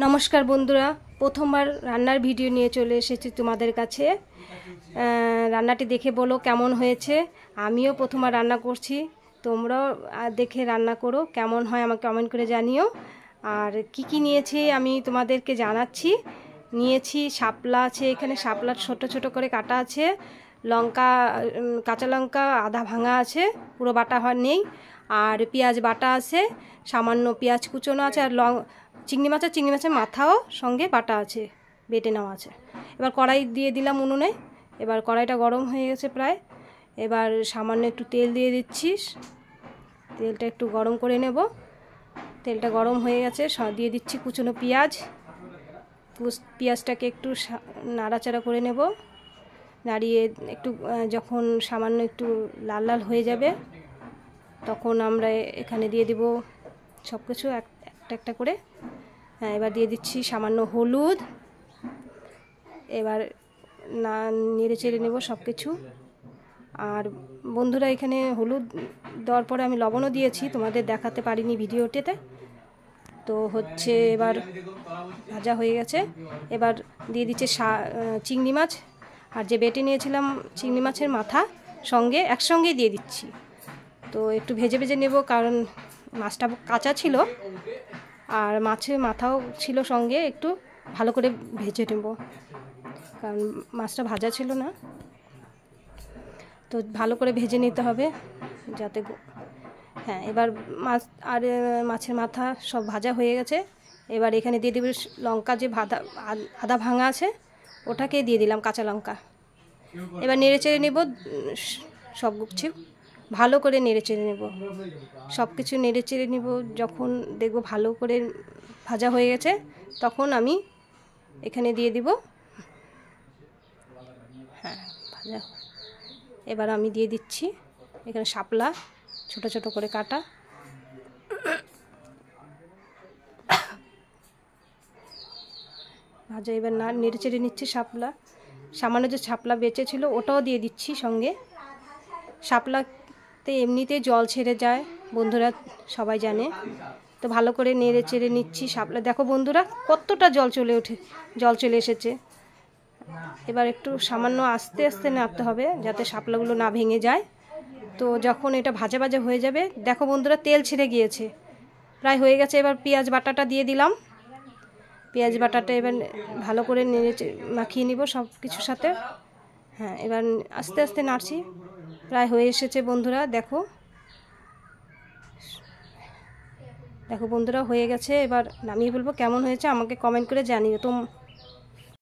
নমস্কার বন্ধুরা, প্রথমবার রান্নার ভিডিও নিয়ে চলে এসেছি তোমাদের কাছে। রান্নাটি দেখে বলো কেমন হয়েছে। আমিও প্রথমবার রান্না করছি, তোমরাও দেখে রান্না করো, কেমন হয় আমাকে কমেন্ট করে জানিও। আর কি কি নিয়েছি আমি তোমাদেরকে জানাচ্ছি। নিয়েছি শাপলা আছে, এখানে শাপলা ছোট ছোট করে কাটা আছে, লঙ্কা কাঁচা লঙ্কা আধা ভাঙা আছে, পুরো বাটা নেই। আর পেঁয়াজ বাটা আছে, সামান্য পেঁয়াজ কুচোনো আছে। আর চিংড়ি মাছের মাথাও সঙ্গে বাটা আছে, বেটে নেওয়া আছে। এবার কড়াই দিয়ে দিলাম উনুনে। এবার কড়াইটা গরম হয়ে গেছে প্রায়। এবার সামান্য একটু তেল দিয়ে দিচ্ছিস, তেলটা একটু গরম করে নেব। তেলটা গরম হয়ে গেছে, দিয়ে দিচ্ছি কুচনো পেঁয়াজ। পেঁয়াজটাকে একটু নাড়াচাড়া করে নেব। নাড়িয়ে একটু যখন সামান্য একটু লাল লাল হয়ে যাবে, তখন আমরা এখানে দিয়ে দিব সব কিছু একটা একটা করে। হ্যাঁ, এবার দিয়ে দিচ্ছি সামান্য হলুদ। এবার নেড়ে চেড়ে নেব সব কিছু। আর বন্ধুরা, এখানে হলুদ দেওয়ার পরে আমি লবণও দিয়েছি, তোমাদের দেখাতে পারিনি ভিডিওটিতে। তো হচ্ছে এবার ভাজা হয়ে গেছে। এবার দিয়ে দিচ্ছে চিংড়ি মাছ, আর যে বেটে নিয়েছিলাম চিংড়ি মাছের মাথা সঙ্গে একসঙ্গেই দিয়ে দিচ্ছি। তো একটু ভেজে ভেজে নেব, কারণ মাছটা কাঁচা ছিল আর মাছের মাথাও ছিল সঙ্গে, একটু ভালো করে ভেজে নেব, কারণ মাছটা ভাজা ছিল না। তো ভালো করে ভেজে নিতে হবে যাতে। হ্যাঁ, এবার মাছের মাথা সব ভাজা হয়ে গেছে। এবার এখানে দিয়ে দেবে লঙ্কা, যে আদা ভাঙা আছে ওটাকে দিয়ে দিলাম, কাঁচা লঙ্কা। এবার নেড়ে চেড়ে নেব সব কিছু, ভালো করে নেড়ে চেড়ে নেব সব কিছু। নেড়ে চেড়ে নেব, যখন দেখব ভালো করে ভাজা হয়ে গেছে, তখন আমি এখানে দিয়ে দিব। হ্যাঁ, ভাজা। এবার আমি দিয়ে দিচ্ছি এখানে শাপলা ছোট ছোট করে কাটা। ভাজা এবার নেড়ে চেড়ে নিচ্ছি শাপলা। সামান্য যে শাপলা বেঁচে ছিল ওটাও দিয়ে দিচ্ছি সঙ্গে। শাপলাতে এমনিতেই জল ছেড়ে যায়, বন্ধুরা সবাই জানে। তো ভালো করে নেড়ে চেড়ে নিচ্ছি শাপলা। দেখো বন্ধুরা, কতটা জল চলে এসেছে। এবার একটু সামান্য আস্তে আস্তে নাড়তে হবে, যাতে শাপলাগুলো না ভেঙে যায়। তো যখন এটা ভাজা ভাজা হয়ে যাবে, দেখো বন্ধুরা তেল ছেড়ে গিয়েছে, প্রায় হয়ে গেছে। এবার পেঁয়াজ বাটাটা দিয়ে দিলাম। পেঁয়াজ বাটাটা এবার ভালো করে নেড়ে মাখিয়ে নিব সব কিছুর সাথে। হ্যাঁ, এবার আস্তে আস্তে নাড়ছি, প্রায় হয়ে এসেছে বন্ধুরা। দেখো বন্ধুরা, হয়ে গেছে। এবার নামিয়ে ফেলবো। কেমন হয়েছে আমাকে কমেন্ট করে জানিও।